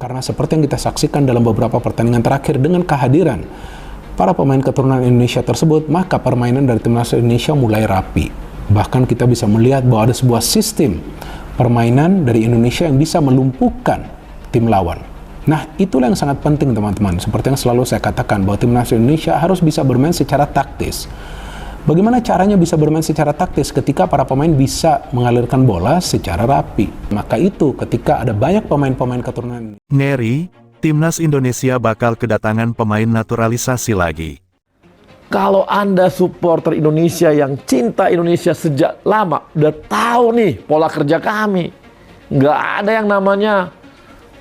Karena seperti yang kita saksikan dalam beberapa pertandingan terakhir dengan kehadiran para pemain keturunan Indonesia tersebut, maka permainan dari timnas Indonesia mulai rapi. Bahkan kita bisa melihat bahwa ada sebuah sistem permainan dari Indonesia yang bisa melumpuhkan tim lawan. Nah, itulah yang sangat penting teman-teman. Seperti yang selalu saya katakan bahwa timnas Indonesia harus bisa bermain secara taktis. Bagaimana caranya bisa bermain secara taktis ketika para pemain bisa mengalirkan bola secara rapi? Maka itu ketika ada banyak pemain-pemain keturunan. Ngeri, timnas Indonesia bakal kedatangan pemain naturalisasi lagi. Kalau Anda supporter Indonesia yang cinta Indonesia sejak lama, udah tahu nih pola kerja kami. Nggak ada yang namanya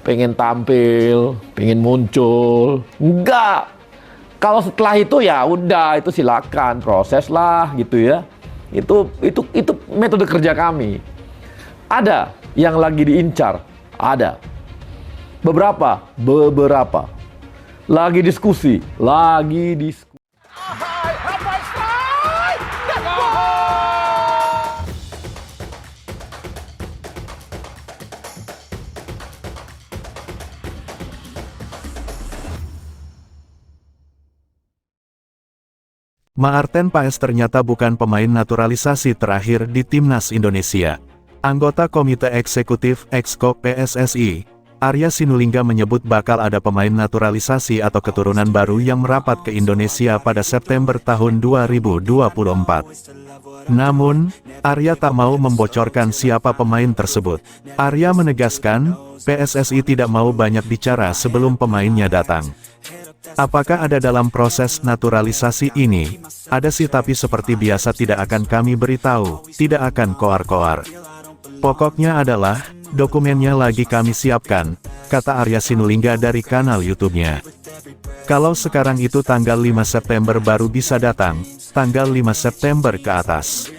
pengen tampil, pengen muncul. Nggak. Kalau setelah itu ya udah, itu silakan proses lah gitu ya. Itu metode kerja kami. Ada yang lagi diincar, ada. Beberapa lagi diskusi. Maarten Paes ternyata bukan pemain naturalisasi terakhir di timnas Indonesia. Anggota Komite Eksekutif Exco PSSI, Arya Sinulinga menyebut bakal ada pemain naturalisasi atau keturunan baru yang merapat ke Indonesia pada September tahun 2024. Namun, Arya tak mau membocorkan siapa pemain tersebut. Arya menegaskan, PSSI tidak mau banyak bicara sebelum pemainnya datang. Apakah ada dalam proses naturalisasi ini? Ada sih, tapi seperti biasa tidak akan kami beritahu, tidak akan koar-koar. Pokoknya adalah, dokumennya lagi kami siapkan, kata Arya Sinulinga dari kanal YouTube-nya. Kalau sekarang itu tanggal 5 September baru bisa datang, tanggal 5 September ke atas.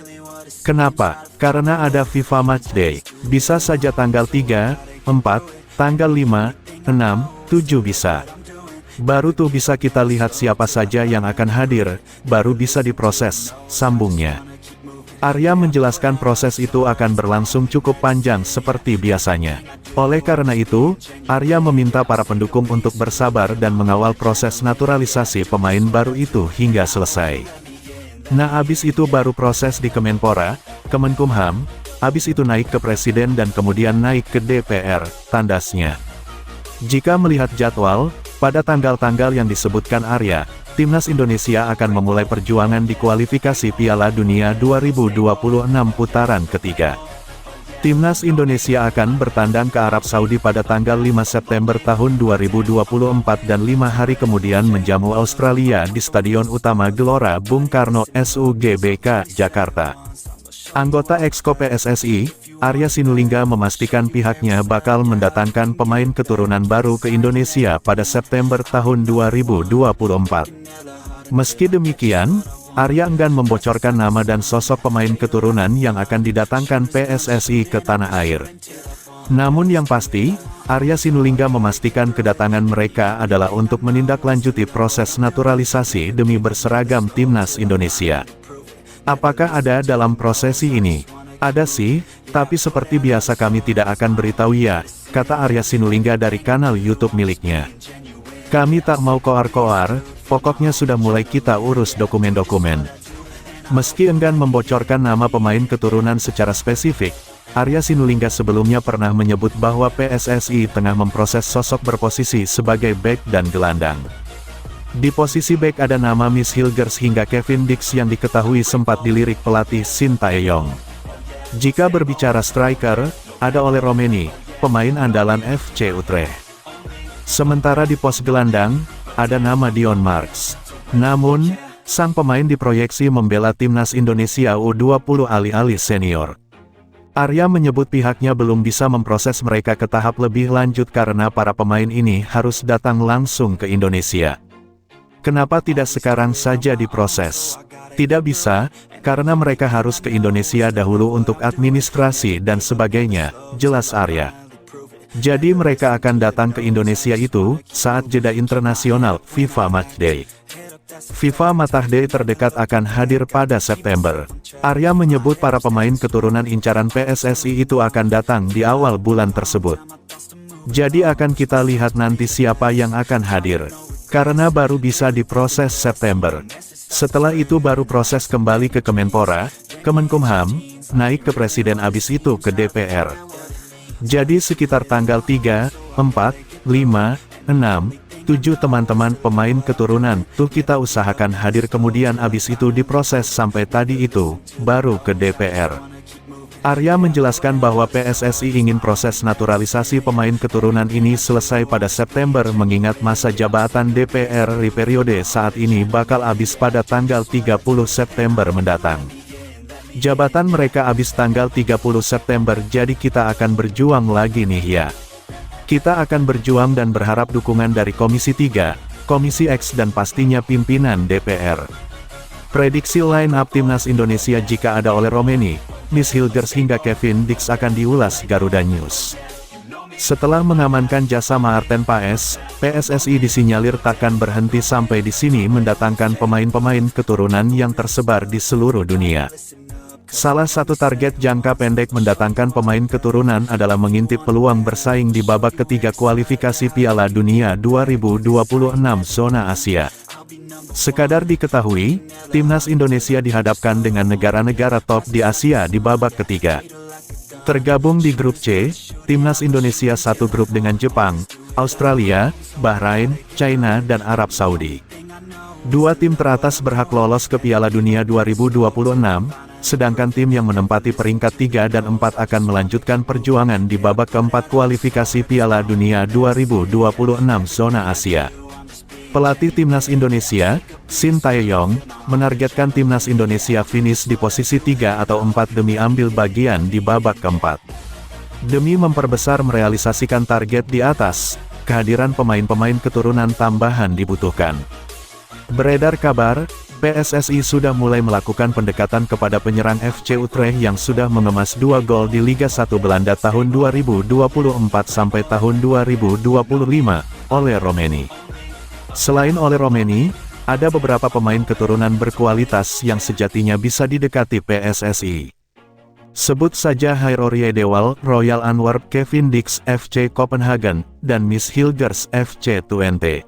Kenapa? Karena ada FIFA Matchday, bisa saja tanggal 3, 4, tanggal 5, 6, 7 bisa. Baru tuh bisa kita lihat siapa saja yang akan hadir, baru bisa diproses, sambungnya. Arya menjelaskan proses itu akan berlangsung cukup panjang seperti biasanya. Oleh karena itu, Arya meminta para pendukung untuk bersabar dan mengawal proses naturalisasi pemain baru itu hingga selesai. Nah, abis itu baru proses di Kemenpora, Kemenkumham, abis itu naik ke Presiden dan kemudian naik ke DPR, tandasnya. Jika melihat jadwal, pada tanggal-tanggal yang disebutkan Arya, timnas Indonesia akan memulai perjuangan di kualifikasi Piala Dunia 2026 putaran ketiga. Timnas Indonesia akan bertandang ke Arab Saudi pada tanggal 5 September tahun 2024 dan 5 hari kemudian menjamu Australia di Stadion Utama Gelora Bung Karno SUGBK, Jakarta. Anggota Exco PSSI, Arya Sinulinga memastikan pihaknya bakal mendatangkan pemain keturunan baru ke Indonesia pada September tahun 2024. Meski demikian, Arya enggan membocorkan nama dan sosok pemain keturunan yang akan didatangkan PSSI ke tanah air. Namun yang pasti, Arya Sinulinga memastikan kedatangan mereka adalah untuk menindaklanjuti proses naturalisasi demi berseragam timnas Indonesia. Apakah ada dalam prosesi ini? Ada sih, tapi seperti biasa kami tidak akan beritahu ya, kata Arya Sinulinga dari kanal YouTube miliknya. Kami tak mau koar-koar, pokoknya sudah mulai kita urus dokumen-dokumen. Meski enggan membocorkan nama pemain keturunan secara spesifik, Arya Sinulinga sebelumnya pernah menyebut bahwa PSSI tengah memproses sosok berposisi sebagai bek dan gelandang. Di posisi bek ada nama Miss Hilgers hingga Kevin Dix yang diketahui sempat dilirik pelatih Sintayong. Jika berbicara striker, ada Ole Romeni, pemain andalan FC Utrecht. Sementara di pos gelandang, ada nama Dion Marks. Namun, sang pemain diproyeksi membela timnas Indonesia U20 alih-alih senior. Arya menyebut pihaknya belum bisa memproses mereka ke tahap lebih lanjut karena para pemain ini harus datang langsung ke Indonesia. Kenapa tidak sekarang saja diproses? Tidak bisa, karena mereka harus ke Indonesia dahulu untuk administrasi dan sebagainya, jelas Arya. Jadi mereka akan datang ke Indonesia itu, saat jeda internasional, FIFA Matchday. FIFA Matchday terdekat akan hadir pada September. Arya menyebut para pemain keturunan incaran PSSI itu akan datang di awal bulan tersebut. Jadi akan kita lihat nanti siapa yang akan hadir. Karena baru bisa diproses September. Setelah itu baru proses kembali ke Kemenpora, Kemenkumham, naik ke Presiden abis itu ke DPR. Jadi sekitar tanggal 3, 4, 5, 6, 7 teman-teman pemain keturunan tuh kita usahakan hadir kemudian abis itu diproses sampai tadi itu, baru ke DPR. Arya menjelaskan bahwa PSSI ingin proses naturalisasi pemain keturunan ini selesai pada September mengingat masa jabatan DPR di periode saat ini bakal habis pada tanggal 30 September mendatang. Jabatan mereka habis tanggal 30 September jadi kita akan berjuang lagi nih ya. Kita akan berjuang dan berharap dukungan dari Komisi 3, Komisi X dan pastinya pimpinan DPR. Prediksi line-up Timnas Indonesia jika ada oleh Romeni, Miss Hilgers hingga Kevin Dix akan diulas Garuda News. Setelah mengamankan jasa Maarten Paes, PSSI disinyalir takkan berhenti sampai di sini mendatangkan pemain-pemain keturunan yang tersebar di seluruh dunia. Salah satu target jangka pendek mendatangkan pemain keturunan adalah mengintip peluang bersaing di babak ketiga kualifikasi Piala Dunia 2026 zona Asia. Sekadar diketahui, Timnas Indonesia dihadapkan dengan negara-negara top di Asia di babak ketiga. Tergabung di grup C, Timnas Indonesia satu grup dengan Jepang, Australia, Bahrain, China dan Arab Saudi. Dua tim teratas berhak lolos ke Piala Dunia 2026, sedangkan tim yang menempati peringkat 3 dan 4 akan melanjutkan perjuangan di babak keempat kualifikasi Piala Dunia 2026 zona Asia. Pelatih Timnas Indonesia, Shin Tae-yong, menargetkan Timnas Indonesia finish di posisi 3 atau 4 demi ambil bagian di babak keempat. Demi memperbesar merealisasikan target di atas, kehadiran pemain-pemain keturunan tambahan dibutuhkan. Beredar kabar, PSSI sudah mulai melakukan pendekatan kepada penyerang FC Utrecht yang sudah mengemas 2 gol di Liga 1 Belanda tahun 2024 sampai tahun 2025, oleh Romeni. Selain oleh Romeni, ada beberapa pemain keturunan berkualitas yang sejatinya bisa didekati PSSI. Sebut saja Hairorye Dewal, Royal Antwerp, Kevin Dix, FC Copenhagen, dan Miss Hilgers, FC Twente.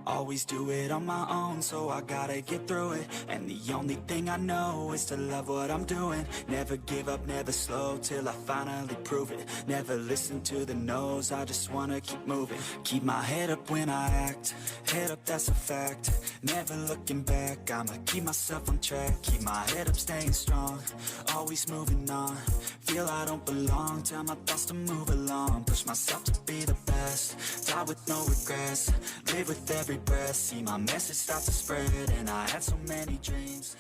Always do it on my own, so I gotta get through it. And the only thing I know is to love what I'm doing. Never give up, never slow, till I finally prove it. Never listen to the no's, I just wanna keep moving. Keep my head up when I act, head up that's a fact. Never looking back, I'ma keep myself on track. Keep my head up staying strong, always moving on. Feel I don't belong, tell my thoughts to move along. Push myself to be the best, die with no regrets. Live with every breath, see my message start to spread. And I had so many dreams.